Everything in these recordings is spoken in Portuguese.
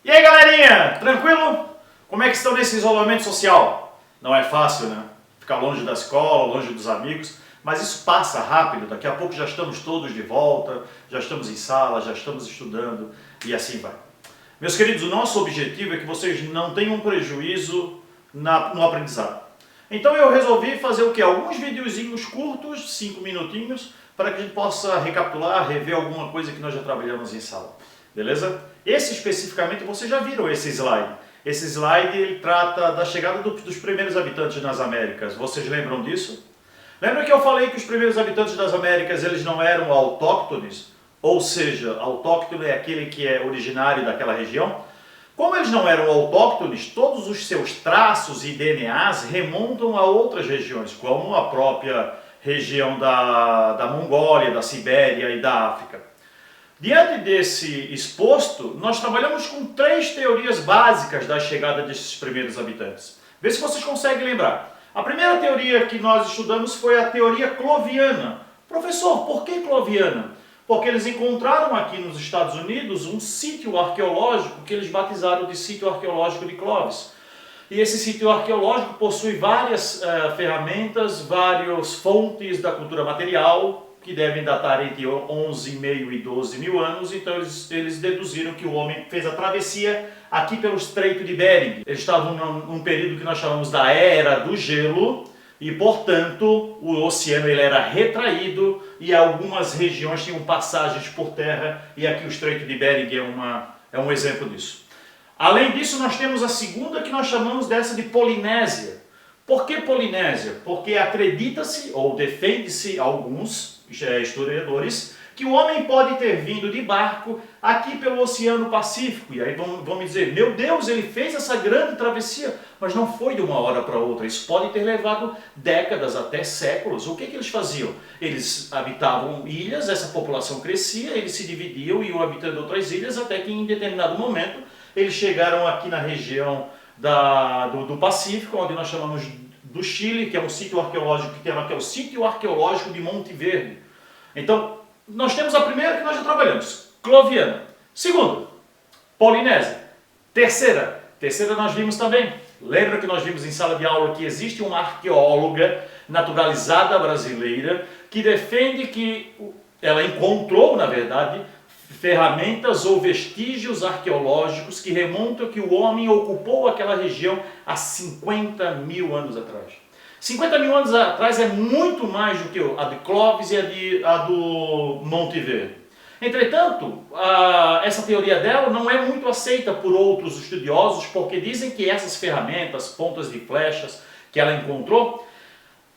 E aí, galerinha, tranquilo? Como é que estão nesse isolamento social? Não é fácil, né? Ficar longe da escola, longe dos amigos, mas isso passa rápido, daqui a pouco já estamos todos de volta, já estamos em sala, já estamos estudando e assim vai. Meus queridos, o nosso objetivo é que vocês não tenham prejuízo no aprendizado. Então eu resolvi fazer o quê? Alguns videozinhos curtos, 5 minutinhos, para que a gente possa recapitular, rever alguma coisa que nós já trabalhamos em sala. Beleza? Esse especificamente, vocês já viram esse slide. Esse slide ele trata da chegada dos primeiros habitantes nas Américas. Vocês lembram disso? Lembra que eu falei que os primeiros habitantes das Américas eles não eram autóctones? Ou seja, autóctone é aquele que é originário daquela região? Como eles não eram autóctones, todos os seus traços e DNAs remontam a outras regiões, como a própria região da Mongólia, da Sibéria e da África. Diante desse exposto, nós trabalhamos com 3 teorias básicas da chegada desses primeiros habitantes. Vê se vocês conseguem lembrar. A primeira teoria que nós estudamos foi a teoria cloviana. Professor, por que cloviana? Porque eles encontraram aqui nos Estados Unidos um sítio arqueológico que eles batizaram de sítio arqueológico de Clovis. E esse sítio arqueológico possui várias ferramentas, várias fontes da cultura material, que devem datar entre 11.500 e 12.000 anos, então eles deduziram que o homem fez a travessia aqui pelo Estreito de Bering. Eles estavam num período que nós chamamos da Era do Gelo, e portanto o oceano ele era retraído e algumas regiões tinham passagens por terra, e aqui o Estreito de Bering é um exemplo disso. Além disso, nós temos a segunda que nós chamamos dessa de Polinésia. Por que Polinésia? Porque acredita-se, ou defende-se alguns historiadores, que o homem pode ter vindo de barco aqui pelo Oceano Pacífico. E aí vão me dizer, meu Deus, ele fez essa grande travessia, mas não foi de uma hora para outra. Isso pode ter levado décadas, até séculos. O que eles faziam? Eles habitavam ilhas, essa população crescia, eles se dividiam e iam habitando outras ilhas, até que em determinado momento eles chegaram aqui na região do Pacífico, onde nós chamamos do Chile, que é um sítio arqueológico que tem lá, que é o sítio arqueológico de Monte Verde. Então, nós temos a primeira que nós já trabalhamos, cloviana. Segunda, polinésia. Terceira nós vimos também. Lembra que nós vimos em sala de aula que existe uma arqueóloga naturalizada brasileira que defende que ela encontrou, na verdade, ferramentas ou vestígios arqueológicos que remontam que o homem ocupou aquela região há 50.000 anos atrás. 50.000 anos atrás é muito mais do que a de Clovis e a do Monte Verde. Entretanto, essa teoria dela não é muito aceita por outros estudiosos, porque dizem que essas ferramentas, pontas de flechas que ela encontrou,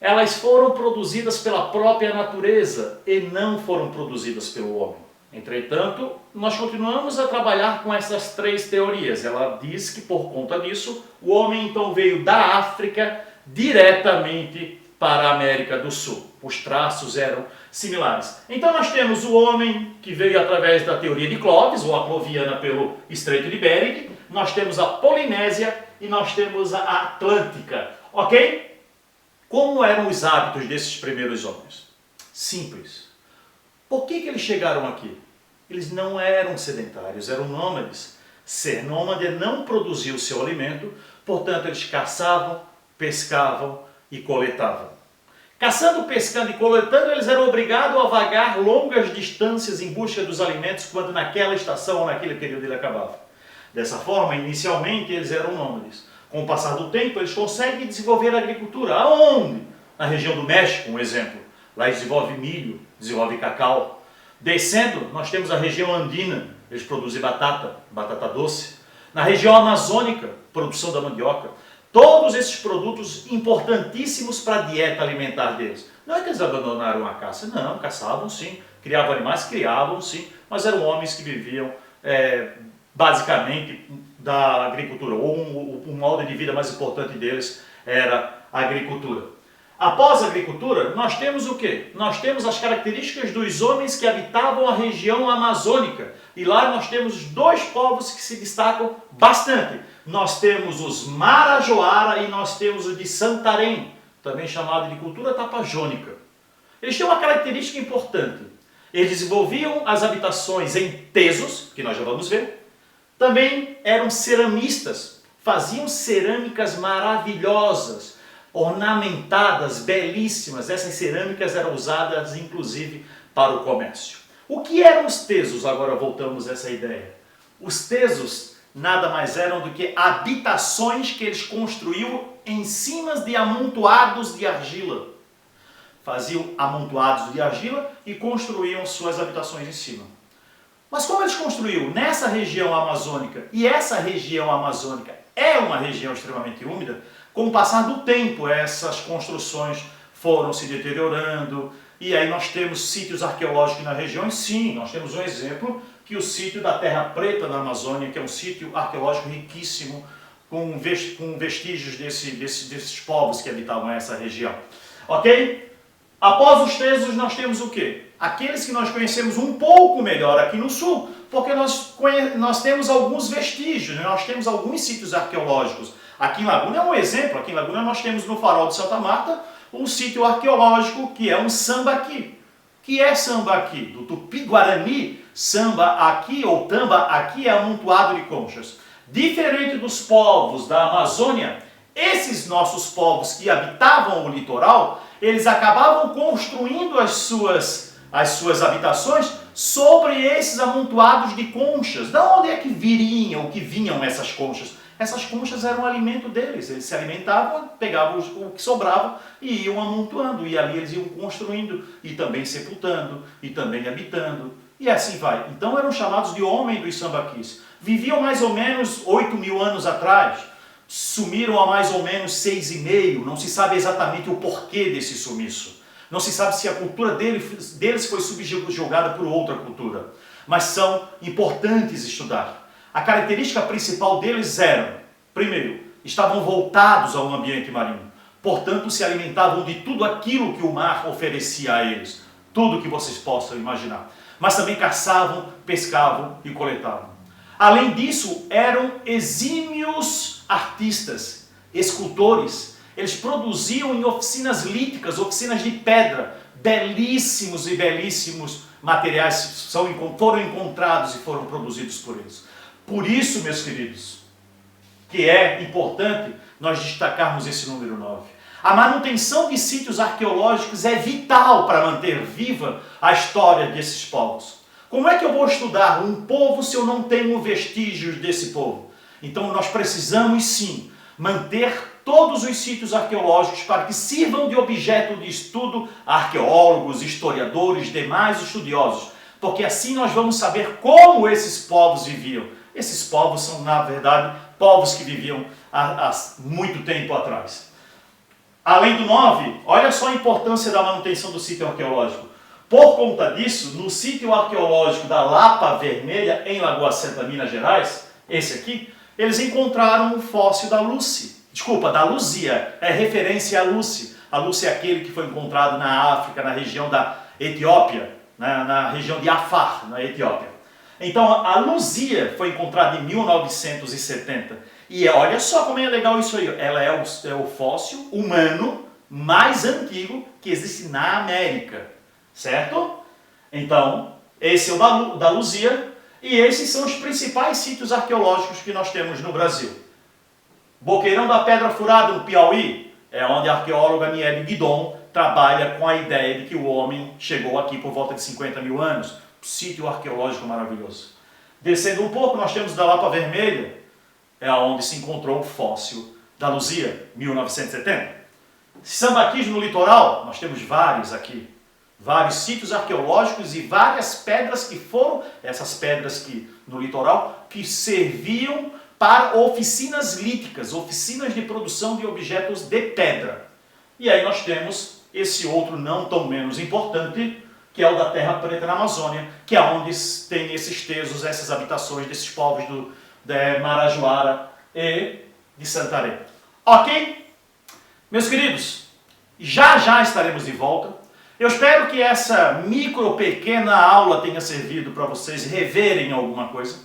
elas foram produzidas pela própria natureza e não foram produzidas pelo homem. Entretanto, nós continuamos a trabalhar com essas 3 teorias. Ela diz que por conta disso, o homem então veio da África diretamente para a América do Sul. Os traços eram similares. Então nós temos o homem que veio através da teoria de Clovis, ou a cloviana pelo Estreito de Bering, nós temos a Polinésia e nós temos a Atlântica, ok? Como eram os hábitos desses primeiros homens? Simples. Por que eles chegaram aqui? Eles não eram sedentários, eram nômades. Ser nômade é não produzir o seu alimento, portanto eles caçavam, pescavam e coletavam. Caçando, pescando e coletando, eles eram obrigados a vagar longas distâncias em busca dos alimentos quando naquela estação ou naquele período ele acabava. Dessa forma, inicialmente eles eram nômades. Com o passar do tempo, eles conseguem desenvolver a agricultura. Aonde? Na região do México, um exemplo. Lá desenvolve milho, desenvolve cacau. Descendo, nós temos a região andina, eles produzem batata doce. Na região amazônica, produção da mandioca. Todos esses produtos importantíssimos para a dieta alimentar deles. Não é que eles abandonaram a caça, não, caçavam sim, criavam animais, criavam sim, mas eram homens que viviam basicamente da agricultura, ou o modo de vida mais importante deles era a agricultura. Após a agricultura, nós temos o quê? Nós temos as características dos homens que habitavam a região amazônica. E lá nós temos 2 povos que se destacam bastante. Nós temos os Marajoara e nós temos o de Santarém, também chamado de cultura tapajônica. Eles têm uma característica importante. Eles desenvolviam as habitações em tesos, que nós já vamos ver, Também eram ceramistas, faziam cerâmicas maravilhosas, ornamentadas, belíssimas. Essas cerâmicas eram usadas inclusive para o comércio. O que eram os tesos? Agora voltamos a essa ideia. Os tesos nada mais eram do que habitações que eles construíam em cima de amontoados de argila. Faziam amontoados de argila e construíam suas habitações em cima. Mas como eles construíam nessa região amazônica, e essa região amazônica é uma região extremamente úmida, com o passar do tempo essas construções foram se deteriorando, e aí nós temos sítios arqueológicos na região, e sim, nós temos um exemplo, que o sítio da Terra Preta na Amazônia, que é um sítio arqueológico riquíssimo, com vestígios desses povos que habitavam essa região. Ok? Após os tesos nós temos o quê? Aqueles que nós conhecemos um pouco melhor aqui no sul, porque nós temos alguns vestígios, nós temos alguns sítios arqueológicos. Aqui em Laguna é um exemplo, aqui em Laguna nós temos no Farol de Santa Marta um sítio arqueológico que é um sambaqui. Que é sambaqui? Do Tupi-Guarani, samba aqui ou tamba aqui é amontoado de conchas. Diferente dos povos da Amazônia, esses nossos povos que habitavam o litoral, eles acabavam construindo as suas habitações sobre esses amontoados de conchas. Da onde é que vinham essas conchas? Essas conchas eram o alimento deles. Eles se alimentavam, pegavam o que sobrava e iam amontoando. E ali eles iam construindo, e também sepultando, e também habitando. E assim vai. Então eram chamados de homens dos sambaquis. Viviam mais ou menos 8.000 anos atrás. Sumiram há mais ou menos 6.500, não se sabe exatamente o porquê desse sumiço. Não se sabe se a cultura deles foi subjugada por outra cultura. Mas são importantes estudar. A característica principal deles era, primeiro, estavam voltados ao ambiente marinho. Portanto, se alimentavam de tudo aquilo que o mar oferecia a eles. Tudo que vocês possam imaginar. Mas também caçavam, pescavam e coletavam. Além disso, eram exímios artistas, escultores. Eles produziam em oficinas líticas, oficinas de pedra, belíssimos e belíssimos materiais foram encontrados e foram produzidos por eles. Por isso, meus queridos, que é importante nós destacarmos esse número 9. A manutenção de sítios arqueológicos é vital para manter viva a história desses povos. Como é que eu vou estudar um povo se eu não tenho vestígios desse povo? Então nós precisamos sim manter todos os sítios arqueológicos para que sirvam de objeto de estudo a arqueólogos, historiadores, demais estudiosos, porque assim nós vamos saber como esses povos viviam. Esses povos são, na verdade, povos que viviam há muito tempo atrás. Além do 9, olha só a importância da manutenção do sítio arqueológico. Por conta disso, no sítio arqueológico da Lapa Vermelha, em Lagoa Santa, Minas Gerais, esse aqui, eles encontraram um fóssil da Luzia, é referência a Lucy. A Lucy é aquele que foi encontrado na África, na região da Etiópia, na região de Afar, na Etiópia. Então, a Luzia foi encontrada em 1970. E olha só como é legal isso aí. Ela é o fóssil humano mais antigo que existe na América. Certo? Então, esse é o da Luzia. E esses são os principais sítios arqueológicos que nós temos no Brasil. Boqueirão da Pedra Furada, no Piauí, é onde a arqueóloga Niele Guidon trabalha com a ideia de que o homem chegou aqui por volta de 50.000 anos. Sítio arqueológico maravilhoso. Descendo um pouco, nós temos da Lapa Vermelha, é onde se encontrou o fóssil da Luzia, 1970. Sambaquis no litoral, nós temos vários aqui. Vários sítios arqueológicos e várias pedras que foram, essas pedras que no litoral, que serviam para oficinas líticas, oficinas de produção de objetos de pedra. E aí nós temos esse outro não tão menos importante, que é o da Terra Preta na Amazônia, que é onde tem esses tesos, essas habitações desses povos de Marajoara e de Santarém. Ok? Meus queridos, já estaremos de volta. Eu espero que essa pequena aula tenha servido para vocês reverem alguma coisa.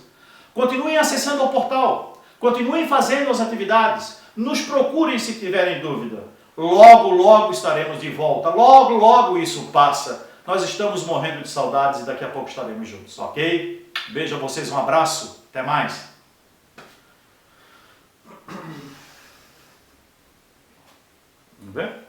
Continuem acessando o portal, continuem fazendo as atividades, nos procurem se tiverem dúvida. Logo estaremos de volta, logo isso passa. Nós estamos morrendo de saudades e daqui a pouco estaremos juntos, ok? Beijo a vocês, um abraço, até mais. ver?